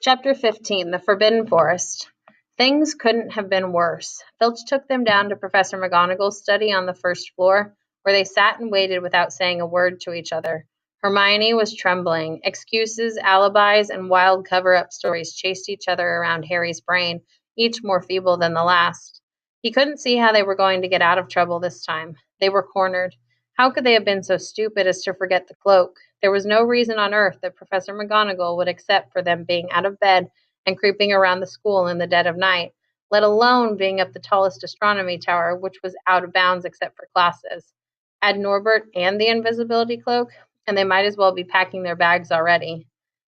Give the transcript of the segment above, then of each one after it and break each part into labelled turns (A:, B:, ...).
A: Chapter 15, The Forbidden Forest. Things couldn't have been worse. Filch took them down to Professor McGonagall's study on the first floor, where they sat and waited without saying a word to each other. Hermione was trembling. Excuses, alibis, and wild cover-up stories chased each other around Harry's brain, each more feeble than the last. He couldn't see how they were going to get out of trouble this time. They were cornered. How could they have been so stupid as to forget the cloak? There was no reason on earth that Professor McGonagall would accept for them being out of bed and creeping around the school in the dead of night, let alone being up the tallest astronomy tower, which was out of bounds except for classes. Add Norbert and the invisibility cloak, and they might as well be packing their bags already.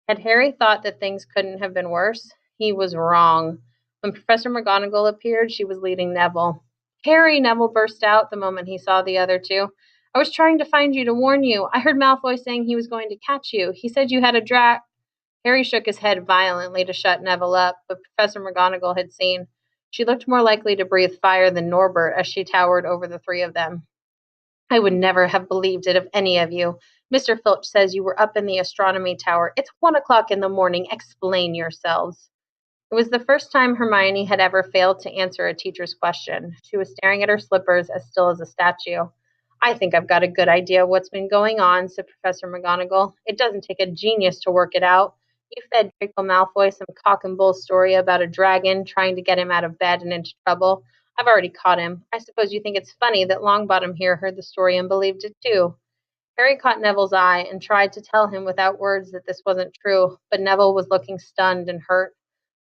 A: Had Harry thought that things couldn't have been worse? He was wrong. When Professor McGonagall appeared, she was leading Neville. "Harry," Neville burst out the moment he saw the other two. "I was trying to find you to warn you. I heard Malfoy saying he was going to catch you. He said you had a." Harry shook his head violently to shut Neville up, but Professor McGonagall had seen. She looked more likely to breathe fire than Norbert as she towered over the three of them. "I would never have believed it of any of you. Mr. Filch says you were up in the astronomy tower. It's 1 o'clock in the morning. Explain yourselves." It was the first time Hermione had ever failed to answer a teacher's question. She was staring at her slippers, as still as a statue. "I think I've got a good idea of what's been going on," said Professor McGonagall. "It doesn't take a genius to work it out. You fed Draco Malfoy some cock and bull story about a dragon trying to get him out of bed and into trouble. I've already caught him. I suppose you think it's funny that Longbottom here heard the story and believed it too." Harry caught Neville's eye and tried to tell him without words that this wasn't true, but Neville was looking stunned and hurt.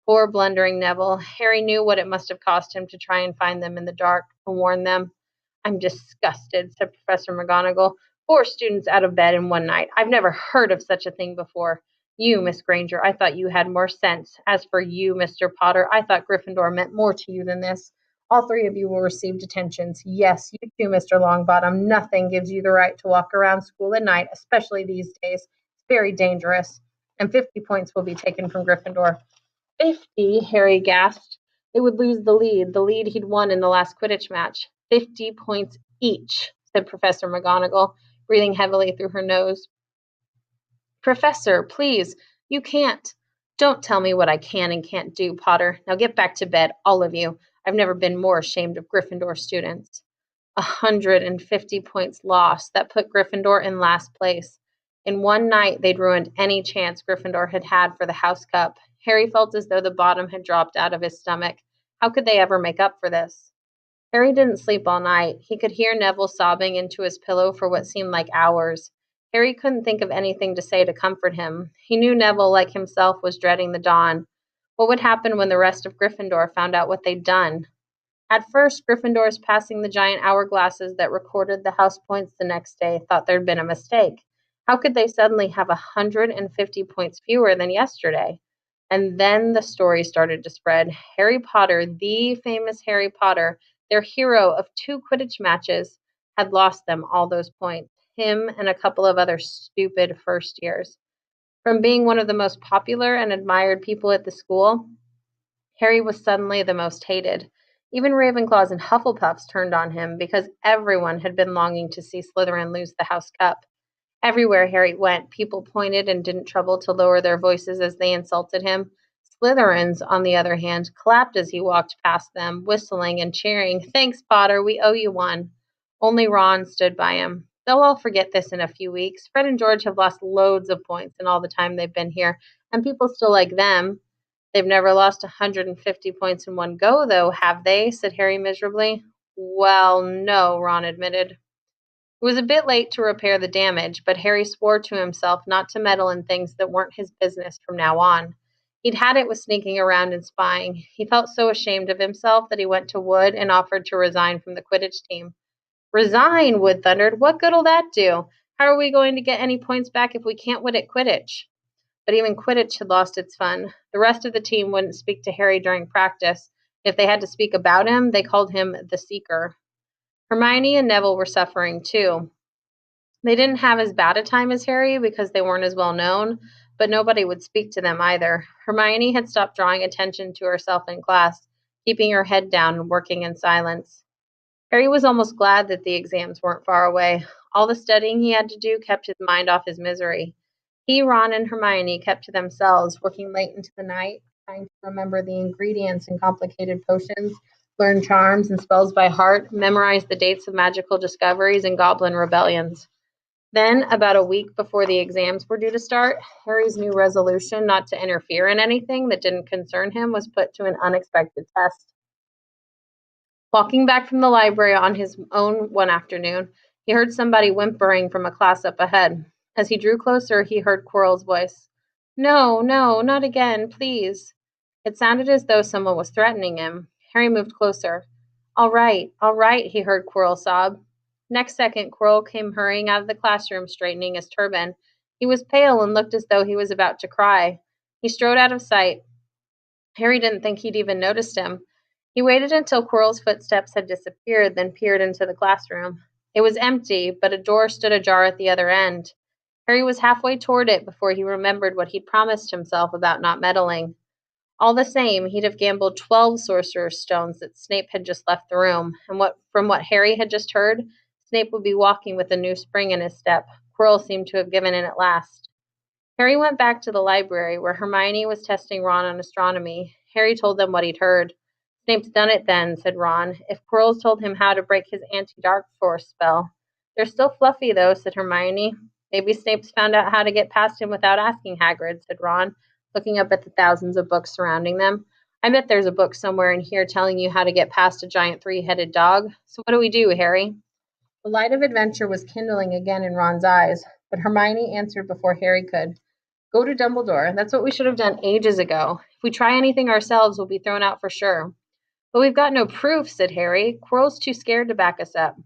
A: Poor blundering Neville. Harry knew what it must have cost him to try and find them in the dark, to warn them. "I'm disgusted," said Professor McGonagall. "4 students out of bed in one night. I've never heard of such a thing before. You, Miss Granger, I thought you had more sense. As for you, Mr. Potter, I thought Gryffindor meant more to you than this. All 3 of you will receive detentions. Yes, you too, Mr. Longbottom. Nothing gives you the right to walk around school at night, especially these days. It's very dangerous. And 50 points will be taken from Gryffindor." 50, Harry gasped. They would lose the lead he'd won in the last Quidditch match. 50 points each, said Professor McGonagall, breathing heavily through her nose. "Professor, please, you can't. Don't tell me what I can and can't do, Potter. Now get back to bed, all of you. I've never been more ashamed of Gryffindor students." 150 points lost. That put Gryffindor in last place. In one night, they'd ruined any chance Gryffindor had had for the House Cup. Harry felt as though the bottom had dropped out of his stomach. How could they ever make up for this? Harry didn't sleep all night. He could hear Neville sobbing into his pillow for what seemed like hours. Harry couldn't think of anything to say to comfort him. He knew Neville, like himself, was dreading the dawn. What would happen when the rest of Gryffindor found out what they'd done? At first, Gryffindors passing the giant hourglasses that recorded the house points the next day thought there'd been a mistake. How could they suddenly have 150 points fewer than yesterday? And then the story started to spread. Harry Potter, the famous Harry Potter, their hero of 2 Quidditch matches, had lost them all those points. Him and a couple of other stupid first years. From being one of the most popular and admired people at the school, Harry was suddenly the most hated. Even Ravenclaws and Hufflepuffs turned on him because everyone had been longing to see Slytherin lose the House Cup. Everywhere Harry went, people pointed and didn't trouble to lower their voices as they insulted him. Slytherins, on the other hand, clapped as he walked past them, whistling and cheering. "Thanks, Potter, we owe you one." Only Ron stood by him. "They'll all forget this in a few weeks. Fred and George have lost loads of points in all the time they've been here, and people still like them." "They've never lost 150 points in one go, though, have they?" said Harry miserably. "Well, no," Ron admitted. It was a bit late to repair the damage, but Harry swore to himself not to meddle in things that weren't his business from now on. He'd had it with sneaking around and spying. He felt so ashamed of himself that he went to Wood and offered to resign from the Quidditch team. "Resign?" Wood thundered. "What good'll that do? How are we going to get any points back if we can't win at Quidditch?" But even Quidditch had lost its fun. The rest of the team wouldn't speak to Harry during practice. If they had to speak about him, they called him the Seeker. Hermione and Neville were suffering too. They didn't have as bad a time as Harry because they weren't as well known, but nobody would speak to them either. Hermione had stopped drawing attention to herself in class, keeping her head down and working in silence. Harry was almost glad that the exams weren't far away. All the studying he had to do kept his mind off his misery. He, Ron, and Hermione kept to themselves, working late into the night, trying to remember the ingredients in complicated potions, learn charms and spells by heart, memorize the dates of magical discoveries and goblin rebellions. Then, about a week before the exams were due to start, Harry's new resolution not to interfere in anything that didn't concern him was put to an unexpected test. Walking back from the library on his own one afternoon, he heard somebody whimpering from a class up ahead. As he drew closer, he heard Quirrell's voice. No, no, not again, please. It sounded as though someone was threatening him. Harry moved closer. All right, he heard Quirrell sob. Next second, Quirrell came hurrying out of the classroom, straightening his turban. He was pale and looked as though he was about to cry. He strode out of sight. Harry didn't think he'd even noticed him. He waited until Quirrell's footsteps had disappeared, then peered into the classroom. It was empty, but a door stood ajar at the other end. Harry was halfway toward it before he remembered what he'd promised himself about not meddling. All the same, he'd have gambled 12 Sorcerer's Stones that Snape had just left the room, and from what Harry had just heard, Snape would be walking with a new spring in his step. Quirrell seemed to have given in at last. Harry went back to the library, where Hermione was testing Ron on astronomy. Harry told them what he'd heard. Snape's done it then, said Ron. If Quirrell's told him how to break his anti-dark force spell. They're still fluffy, though, said Hermione. Maybe Snape's found out how to get past him without asking Hagrid, said Ron, looking up at the thousands of books surrounding them. I bet there's a book somewhere in here telling you how to get past a giant three-headed dog. So what do we do, Harry? The light of adventure was kindling again in Ron's eyes, but Hermione answered before Harry could. Go to Dumbledore. That's what we should have done ages ago. If we try anything ourselves, we'll be thrown out for sure. But we've got no proof, said Harry. Quirrell's too scared to back us up.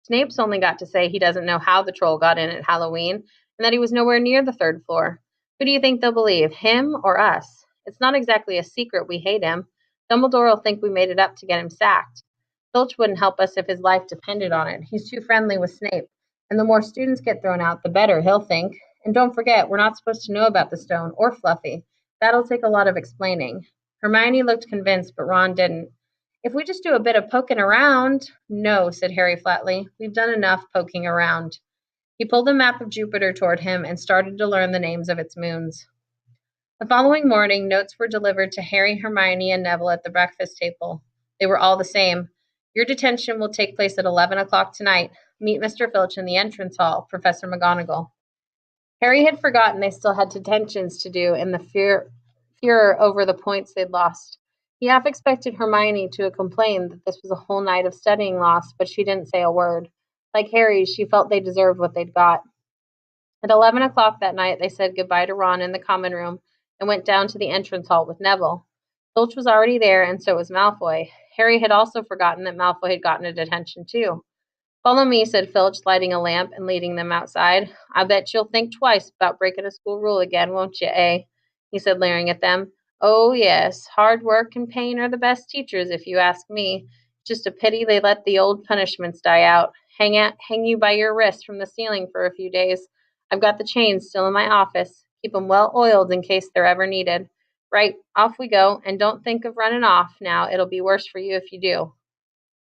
A: Snape's only got to say he doesn't know how the troll got in at Halloween, and that he was nowhere near the third floor. Who do you think they'll believe, him or us? It's not exactly a secret we hate him. Dumbledore will think we made it up to get him sacked. Filch wouldn't help us if his life depended on it. He's too friendly with Snape, and the more students get thrown out, the better, he'll think. And don't forget, we're not supposed to know about the stone or Fluffy. That'll take a lot of explaining. Hermione looked convinced, but Ron didn't. If we just do a bit of poking around. No, said Harry flatly. We've done enough poking around. He pulled the map of Jupiter toward him and started to learn the names of its moons. The following morning, notes were delivered to Harry, Hermione, and Neville at the breakfast table. They were all the same. Your detention will take place at 11 o'clock tonight. Meet Mr. Filch in the entrance hall, Professor McGonagall. Harry had forgotten they still had detentions to do in the furor over the points they'd lost. He half expected Hermione to complain that this was a whole night of studying lost, but she didn't say a word. Like Harry, she felt they deserved what they'd got. At 11 o'clock that night, they said goodbye to Ron in the common room and went down to the entrance hall with Neville. Filch was already there, and so was Malfoy. Harry had also forgotten that Malfoy had gotten a detention, too. Follow me, said Filch, lighting a lamp and leading them outside. I bet you'll think twice about breaking a school rule again, won't you, eh? He said, leering at them. Oh, yes, hard work and pain are the best teachers, if you ask me. Just a pity they let the old punishments die out. Hang you by your wrist from the ceiling for a few days. I've got the chains still in my office. Keep 'em well oiled in case they're ever needed. Right, off we go, and don't think of running off now. It'll be worse for you if you do.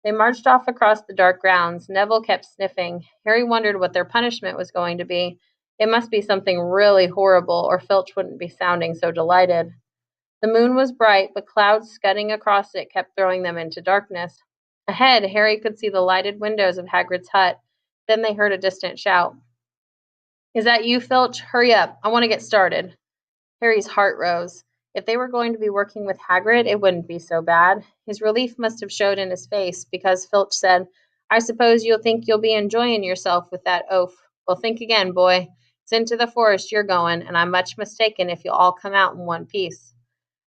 A: They marched off across the dark grounds. Neville kept sniffing. Harry wondered what their punishment was going to be. It must be something really horrible, or Filch wouldn't be sounding so delighted. The moon was bright, but clouds scudding across it kept throwing them into darkness. Ahead, Harry could see the lighted windows of Hagrid's hut. Then they heard a distant shout. Is that you, Filch? Hurry up. I want to get started. Harry's heart rose. If they were going to be working with Hagrid, it wouldn't be so bad. His relief must have showed in his face, because Filch said, I suppose you'll think you'll be enjoying yourself with that oaf. Well, think again, boy. It's into the forest you're going, and I'm much mistaken if you'll all come out in one piece.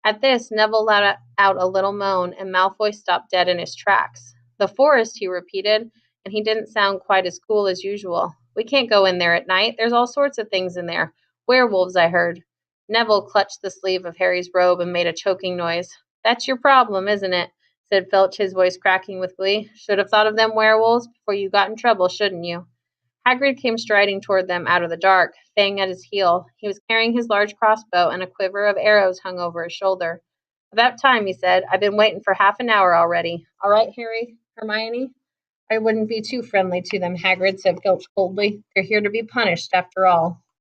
A: At this, Neville let out a little moan, and Malfoy stopped dead in his tracks. The forest, he repeated, and he didn't sound quite as cool as usual. We can't go in there at night. There's all sorts of things in there. Werewolves, I heard. Neville clutched the sleeve of Harry's robe and made a choking noise. That's your problem, isn't it? Said Filch, his voice cracking with glee. Should have thought of them werewolves before you got in trouble, shouldn't you? Hagrid came striding toward them out of the dark, Fang at his heel. He was carrying his large crossbow, and a quiver of arrows hung over his shoulder. About time, he said. I've been waiting for half an hour already. All right, Harry? Hermione? I wouldn't be too friendly to them, Hagrid, said Filch coldly. They're here to be punished, after all.